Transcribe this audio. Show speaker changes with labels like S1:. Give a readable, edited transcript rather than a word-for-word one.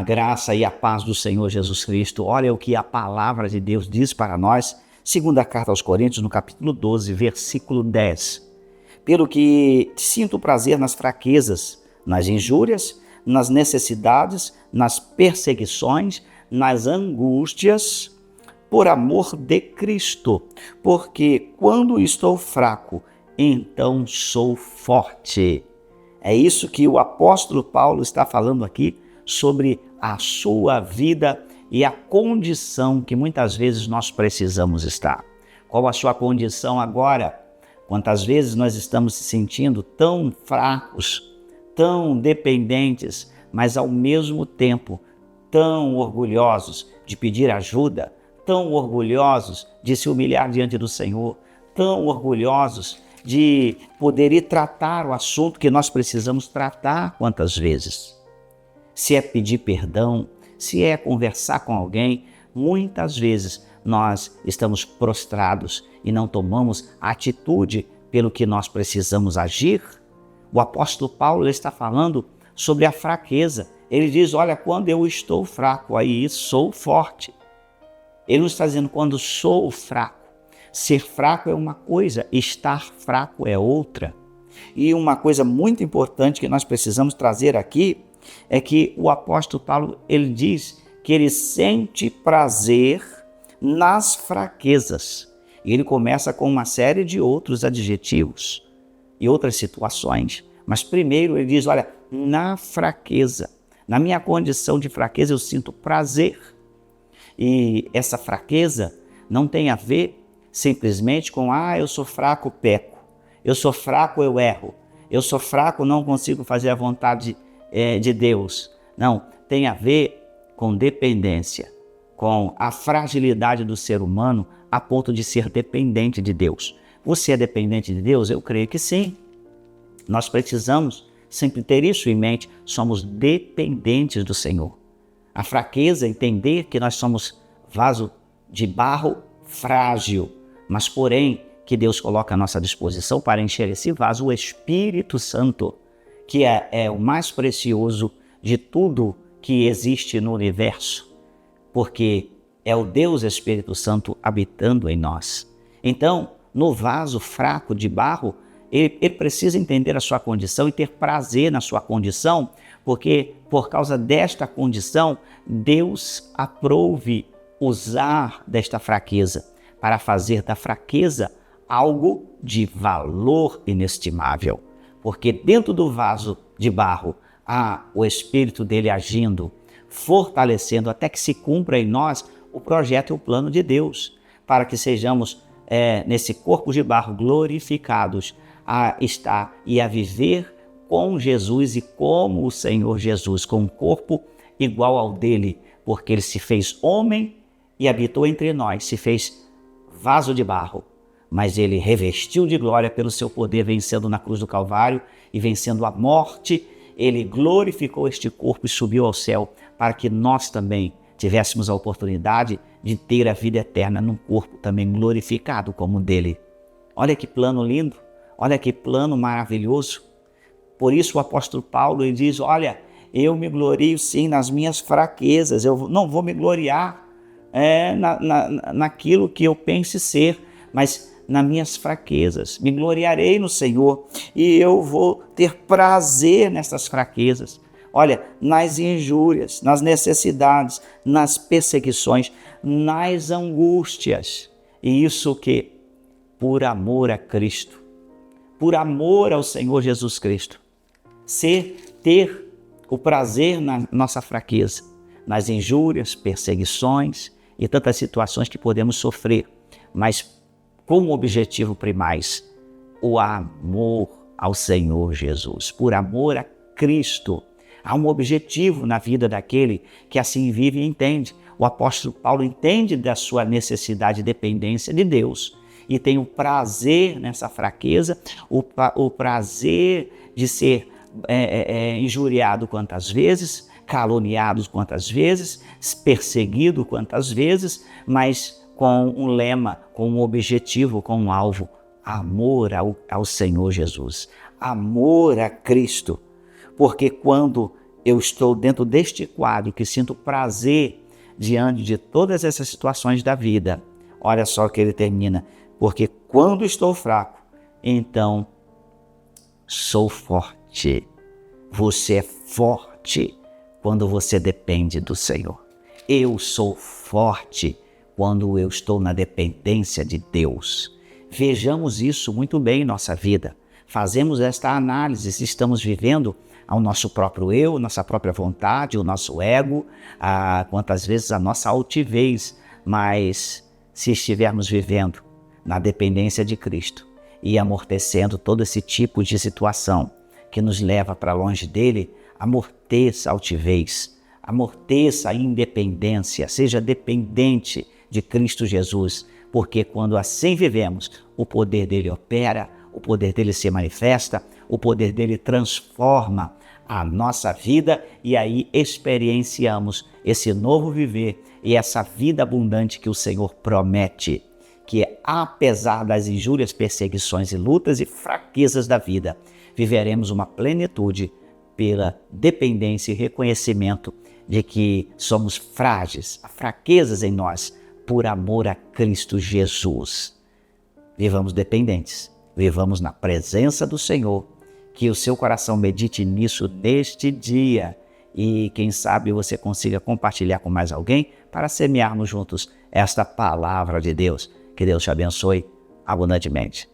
S1: graça e a paz do Senhor Jesus Cristo. Olha o que a palavra de Deus diz para nós, segunda carta aos Coríntios, no capítulo 12, versículo 10. Pelo que sinto prazer nas fraquezas, nas injúrias, nas necessidades, nas perseguições, nas angústias, por amor de Cristo. Porque quando estou fraco, então sou forte. É isso que o apóstolo Paulo está falando aqui sobre a sua vida e a condição que muitas vezes nós precisamos estar. Qual a sua condição agora? Quantas vezes nós estamos se sentindo tão fracos, tão dependentes, mas ao mesmo tempo tão orgulhosos de pedir ajuda, tão orgulhosos de se humilhar diante do Senhor, tão orgulhosos de poder ir tratar o assunto que nós precisamos tratar quantas vezes. Se é pedir perdão, se é conversar com alguém, muitas vezes nós estamos prostrados e não tomamos atitude pelo que nós precisamos agir. O apóstolo Paulo está falando sobre a fraqueza. Ele diz, olha, quando eu estou fraco, aí sou forte. Ele não está dizendo quando sou fraco. Ser fraco é uma coisa, estar fraco é outra. E uma coisa muito importante que nós precisamos trazer aqui é que o apóstolo Paulo, ele diz que ele sente prazer nas fraquezas. E ele começa com uma série de outros adjetivos e outras situações. Mas primeiro ele diz, olha, na fraqueza, na minha condição de fraqueza eu sinto prazer. E essa fraqueza não tem a ver simplesmente com, eu sou fraco, peco. Eu sou fraco, eu erro. Eu sou fraco, não consigo fazer a vontade de Deus. Não, tem a ver com dependência, com a fragilidade do ser humano a ponto de ser dependente de Deus. Você é dependente de Deus? Eu creio que sim. Nós precisamos sempre ter isso em mente, somos dependentes do Senhor. A fraqueza é entender que nós somos vaso de barro frágil, mas porém que Deus coloca à nossa disposição para encher esse vaso, o Espírito Santo, que é o mais precioso de tudo que existe no universo, porque é o Deus Espírito Santo habitando em nós. Então, no vaso fraco de barro, ele precisa entender a sua condição e ter prazer na sua condição, porque por causa desta condição, Deus aprove usar desta fraqueza para fazer da fraqueza algo de valor inestimável. Porque dentro do vaso de barro há o Espírito dele agindo, fortalecendo até que se cumpra em nós o projeto e o plano de Deus, para que sejamos nesse corpo de barro glorificados a estar e a viver com Jesus e como o Senhor Jesus, com um corpo igual ao dele, porque ele se fez homem e habitou entre nós, se fez vaso de barro, mas ele revestiu de glória pelo seu poder, vencendo na cruz do Calvário e vencendo a morte. Ele glorificou este corpo e subiu ao céu para que nós também tivéssemos a oportunidade de ter a vida eterna num corpo também glorificado como o dele. Olha que plano lindo, olha que plano maravilhoso. Por isso o apóstolo Paulo ele diz, olha, eu me glorio sim nas minhas fraquezas, eu não vou me gloriar naquilo que eu pense ser, mas nas minhas fraquezas. Me gloriarei no Senhor e eu vou ter prazer nessas fraquezas. Olha, nas injúrias, nas necessidades, nas perseguições, nas angústias. E isso que? Por amor a Cristo, por amor ao Senhor Jesus Cristo. Ter o prazer na nossa fraqueza, nas injúrias, perseguições e tantas situações que podemos sofrer, mas como objetivo primais, o amor ao Senhor Jesus, por amor a Cristo. Há um objetivo na vida daquele que assim vive e entende. O apóstolo Paulo entende da sua necessidade e dependência de Deus e tem o prazer nessa fraqueza, o prazer de ser injuriado quantas vezes, caluniado quantas vezes, perseguido quantas vezes, mas com um lema, com um objetivo, com um alvo: amor ao Senhor Jesus, amor a Cristo. Porque quando eu estou dentro deste quadro que sinto prazer diante de todas essas situações da vida. Olha só o que ele termina. Porque quando estou fraco, então sou forte. Você é forte quando você depende do Senhor. Eu sou forte quando eu estou na dependência de Deus. Vejamos isso muito bem em nossa vida. Fazemos esta análise se estamos vivendo ao nosso próprio eu, nossa própria vontade, o nosso ego, quantas vezes a nossa altivez. Mas se estivermos vivendo na dependência de Cristo e amortecendo todo esse tipo de situação que nos leva para longe dele, amorteça a altivez, amorteça a independência, seja dependente de Cristo Jesus, porque quando assim vivemos, o poder dele opera, o poder dele se manifesta, o poder dele transforma a nossa vida e aí experienciamos esse novo viver e essa vida abundante que o Senhor promete, que apesar das injúrias, perseguições e lutas e fraquezas da vida, viveremos uma plenitude pela dependência e reconhecimento de que somos frágeis, há fraquezas em nós, por amor a Cristo Jesus. Vivamos dependentes, vivamos na presença do Senhor, que o seu coração medite nisso neste dia e quem sabe você consiga compartilhar com mais alguém para semearmos juntos esta palavra de Deus. Que Deus te abençoe abundantemente.